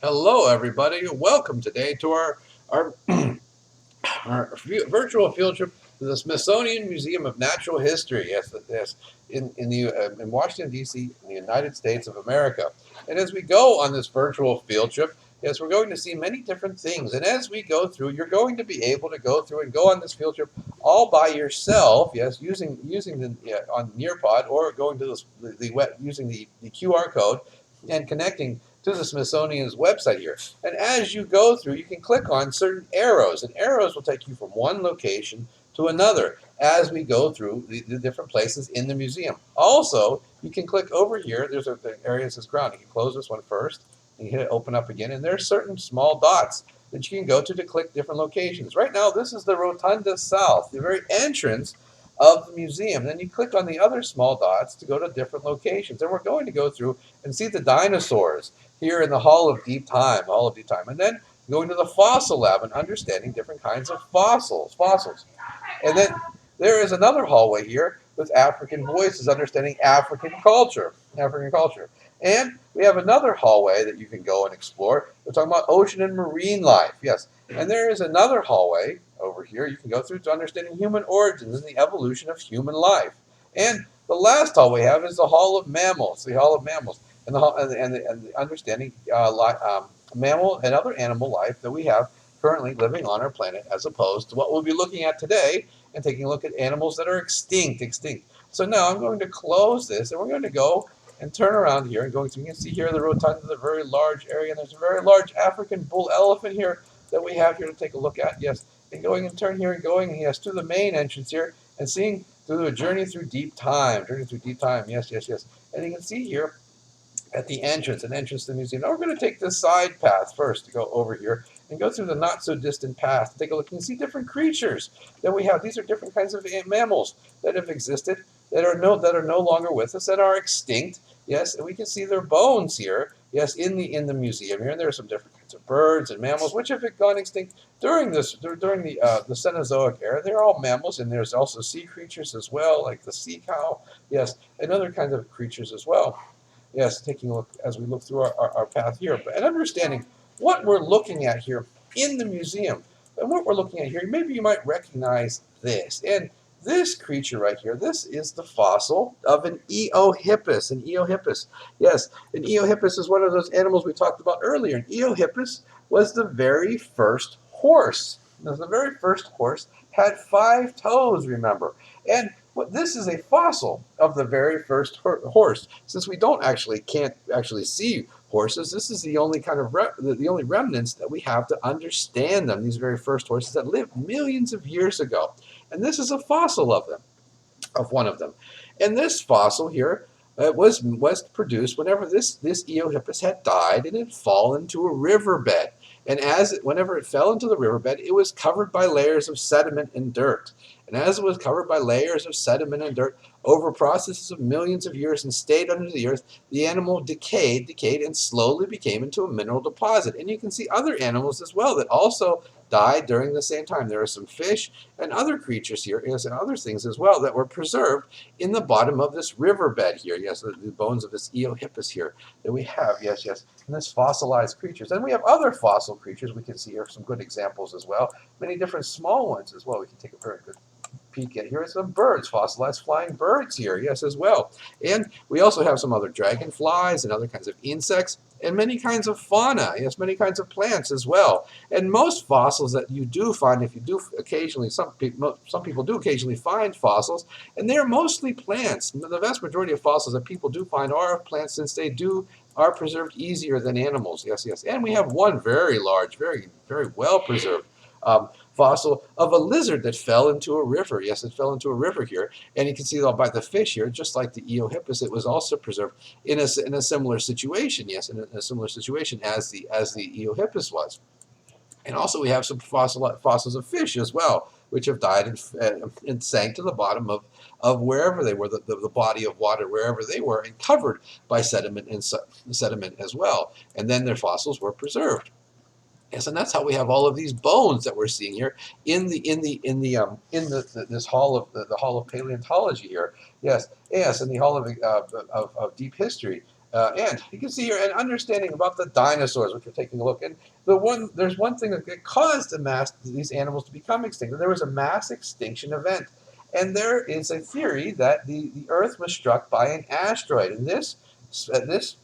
Hello, everybody. Welcome today to our, our virtual field trip to the Smithsonian Museum of Natural History. Yes, in Washington D.C., in the United States of America. And as we go on this virtual field trip, yes, we're going to see many different things. And as we go through, you're going to be able to go through and go on this field trip all by yourself. Yes, using the on Nearpod or going to the web using the QR code and connecting to the Smithsonian's website here. And as you go through, you can click on certain arrows, and arrows will take you from one location to another as we go through the different places in the museum. Also, you can click over here. There's an area that says ground. You can close this one first, and you hit it open up again, and there's certain small dots that you can go to click different locations. Right now, this is the Rotunda South, the very entrance of the museum. Then you click on the other small dots to go to different locations. And we're going to go through and see the dinosaurs here in the Hall of Deep Time, and then going to the fossil lab and understanding different kinds of fossils. And then there is another hallway here with African voices, understanding African culture. And we have another hallway that you can go and explore. We're talking about ocean and marine life, yes. And there is another hallway over here you can go through to understanding human origins and the evolution of human life. And the last hall we have is the Hall of Mammals, and the understanding mammal and other animal life that we have currently living on our planet, as opposed to what we'll be looking at today and taking a look at animals that are extinct. So now I'm going to close this, and we're going to go and turn around here and going through. You can see here the rotunda, the very large area, and there's a very large African bull elephant here that we have here to take a look at. Yes, and going and turn here and going, yes, to the main entrance here and seeing through a journey through deep time. Yes. And you can see here at the entrance, an entrance to the museum. Now we're going to take this side path first to go over here and go through the not so distant path. Take a look and see different creatures that we have. These are different kinds of mammals that have existed that are no longer with us, that are extinct. Yes, and we can see their bones here. Yes, in the museum here, and there are some different kinds of birds and mammals which have gone extinct during the Cenozoic era. They're all mammals, and there's also sea creatures as well, like the sea cow. Yes, and other kinds of creatures as well. Yes, taking a look as we look through our path here, and understanding what we're looking at here in the museum. And what we're looking at here, maybe you might recognize this. And this creature right here, this is the fossil of an Eohippus. Yes, an Eohippus is one of those animals we talked about earlier. An Eohippus was the very first horse. The very first horse had 5 toes, remember. And this is a fossil of the very first horse. Since we can't actually see horses, this is the only kind of the only remnants that we have to understand them. These very first horses that lived millions of years ago, and this is a fossil of them, of one of them. And this fossil here was produced whenever this Eohippus had died and had fallen into a riverbed. And whenever it fell into the riverbed, it was covered by layers of sediment and dirt. And as it was covered by layers of sediment and dirt over processes of millions of years and stayed under the earth, the animal decayed, and slowly became into a mineral deposit. And you can see other animals as well that also died during the same time. There are some fish and other creatures here, yes, and other things as well that were preserved in the bottom of this riverbed here. Yes, the bones of this Eohippus here that we have. Yes, and this fossilized creatures. And we have other fossil creatures we can see here, some good examples as well. Many different small ones as well. We can take a very good peek at here. It's some birds, fossilized flying birds here, yes, as well. And we also have some other dragonflies and other kinds of insects and many kinds of fauna, yes, many kinds of plants as well. And most fossils that you do find, if you do occasionally, some people do occasionally find fossils, and they're mostly plants. The vast majority of fossils that people do find are of plants, since they are preserved easier than animals, yes. And we have one very large, very well preserved fossil of a lizard that fell into a river. Yes, it fell into a river here. And you can see by the fish here, just like the Eohippus, it was also preserved in a similar situation. Yes, in a similar situation as the Eohippus was. And also we have some fossils of fish as well, which have died and sank to the bottom of wherever they were, the body of water, wherever they were, and covered by sediment as well. And then their fossils were preserved. Yes, and that's how we have all of these bones that we're seeing here in this hall of the Hall of Paleontology here. Yes, in the Hall of Deep History And you can see here an understanding about the dinosaurs, which we're taking a look at. There's one thing that caused these animals to become extinct. And there was a mass extinction event. And there is a theory that the Earth was struck by an asteroid. And this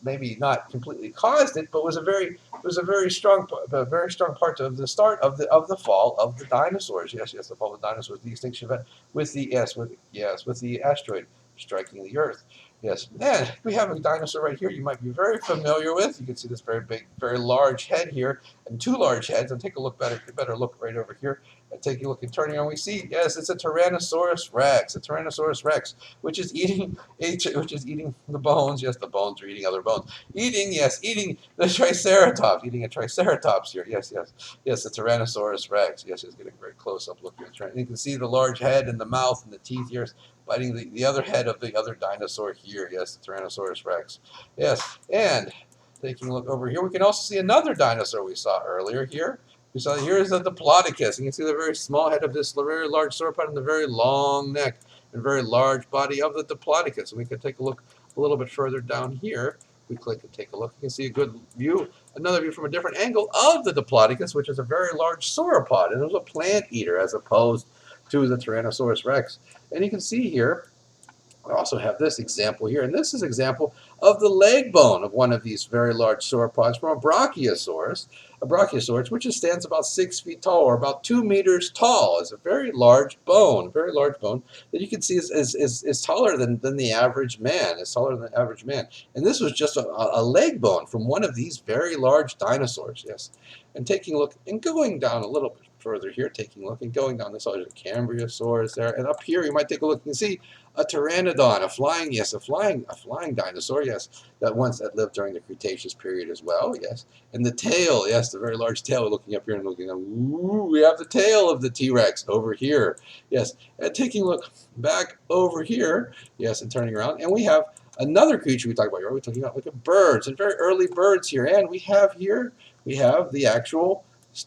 maybe not completely caused it, but was a very strong part of the start of the fall of the dinosaurs. Yes, the fall of the dinosaurs, the extinction event with the asteroid striking the Earth. Yes, and we have a dinosaur right here you might be very familiar with. You can see this very big, very large head here, and two large heads. And take a look better look right over here. And take a look and turning around. We see, yes, it's a Tyrannosaurus Rex. A Tyrannosaurus Rex, which is eating the bones. Yes, the bones are eating other bones. Eating the Triceratops. Eating a Triceratops here. Yes, the Tyrannosaurus Rex. Yes, it's getting a very close up look here. You can see the large head and the mouth and the teeth here, biting the other head of the other dinosaur here. Yes, the Tyrannosaurus Rex. Yes, and taking a look over here, we can also see another dinosaur we saw earlier here. We saw here is the Diplodocus. You can see the very small head of this very large sauropod and the very long neck and very large body of the Diplodocus. And we can take a look a little bit further down here. We click and take a look. You can see a good view, another view from a different angle of the Diplodocus, which is a very large sauropod. And it was a plant eater as opposed to the Tyrannosaurus Rex. And you can see here, I also have this example here, and this is an example of the leg bone of one of these very large sauropods from a Brachiosaurus, which stands about 6 feet tall or about 2 meters tall. It's a very large bone that you can see is taller than the average man. It's taller than the average man. And this was just a leg bone from one of these very large dinosaurs, yes. And taking a look and going down a little bit further here, taking a look and going down this side, there's a Cambriosaurus there. And up here, you might take a look and see a pteranodon, a flying dinosaur, yes, that lived during the Cretaceous period as well, yes. And the tail, yes, the very large tail. We're looking up here and looking up. Ooh, we have the tail of the T-Rex over here, yes. And taking a look back over here, yes, and turning around, and we have another creature we talked about here. We're talking about birds and very early birds here, and we have the actual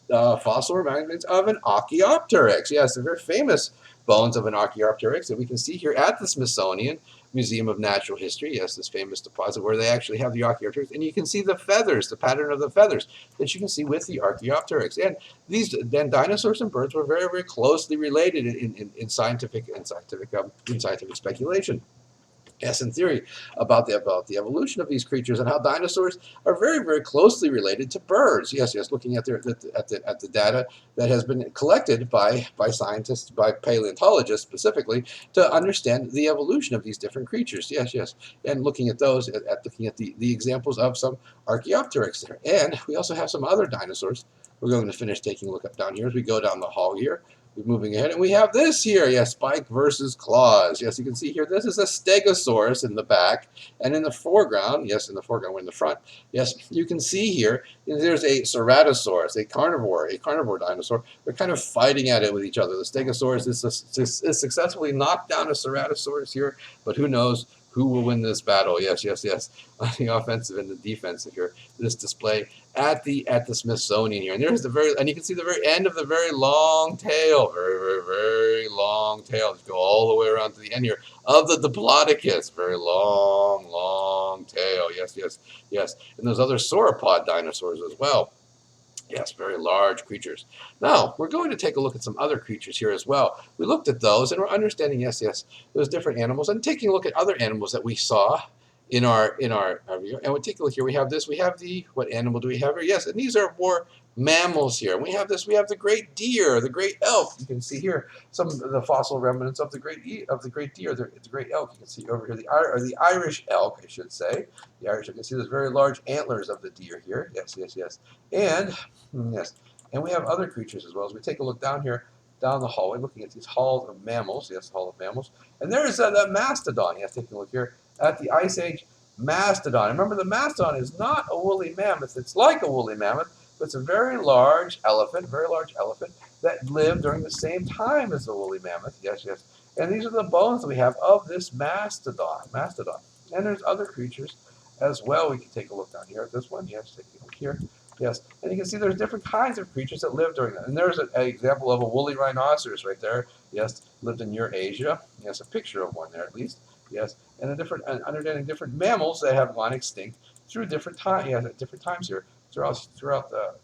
fossil remains of an Archaeopteryx. Yes, the very famous bones of an Archaeopteryx that we can see here at the Smithsonian Museum of Natural History. Yes, this famous deposit where they actually have the Archaeopteryx. And you can see the feathers, the pattern of the feathers that you can see with the Archaeopteryx. And dinosaurs and birds were very, very closely related in scientific speculation. Yes, in theory about the evolution of these creatures and how dinosaurs are very, very closely related to birds. Yes, looking at the data that has been collected by scientists, by paleontologists specifically, to understand the evolution of these different creatures. Yes, and looking at those, looking at the examples of some Archaeopteryx there. And we also have some other dinosaurs. We're going to finish taking a look up down here as we go down the hall here. We're moving ahead, and we have this here, yes, spike versus claws. Yes, you can see here, this is a Stegosaurus in the back, and in the foreground, we're in the front, yes, you can see here, there's a Ceratosaurus, a carnivore dinosaur. They're kind of fighting at it with each other. The Stegosaurus is successfully knocked down a Ceratosaurus here, but who knows who will win this battle? Yes. On the offensive and the defensive here. This display at the Smithsonian here, and there's and you can see the very end of the very long tail, very long tail. Just go all the way around to the end here of the Diplodocus. Very long tail. Yes. And those other sauropod dinosaurs as well. Yes, very large creatures. Now, we're going to take a look at some other creatures here as well. We looked at those, and we're understanding, yes, those different animals, and taking a look at other animals that we saw in our view. And we'll take a look here. We have what animal do we have here? Yes, and these are more mammals here. And we have the great deer, the great elk. You can see here some of the fossil remnants of the great deer, the great elk. You can see over here the Irish elk, I should say. The Irish, you can see those very large antlers of the deer here. Yes. And we have other creatures as well. As we take a look down here, down the hallway, looking at these halls of mammals. Yes, hall of mammals. And there's the mastodon. Yes, taking a look here at the Ice Age mastodon. Remember, the mastodon is not a woolly mammoth. It's like a woolly mammoth, but it's a very large elephant that lived during the same time as the woolly mammoth. Yes. And these are the bones that we have of this mastodon. And there's other creatures as well. We can take a look down here at this one. Yes, taking a look here. Yes, and you can see there's different kinds of creatures that live during that. And there's an example of a woolly rhinoceros right there. Yes, lived in Eurasia. Yes, a picture of one there at least. Yes, and understanding different mammals that have gone extinct through different time, yes, at different times here throughout the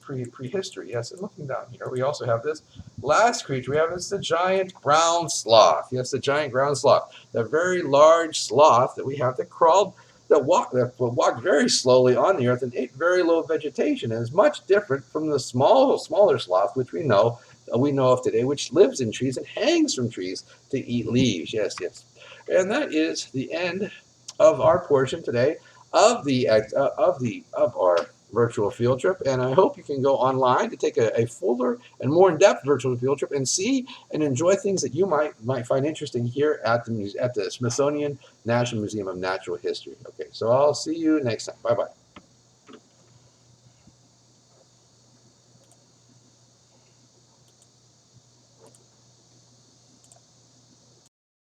prehistory. Yes, and looking down here, we also have this last creature we have is the giant ground sloth. Yes, the giant ground sloth, the very large sloth that we have that walked very slowly on the earth and ate very low vegetation, and is much different from the smaller sloth, which we know of today, which lives in trees and hangs from trees to eat leaves. Yes, yes. And that is the end of our portion today of our virtual field trip. And I hope you can go online to take a fuller and more in-depth virtual field trip and see and enjoy things that you might find interesting here at the Smithsonian National Museum of Natural History. Okay, so I'll see you next time. Bye bye.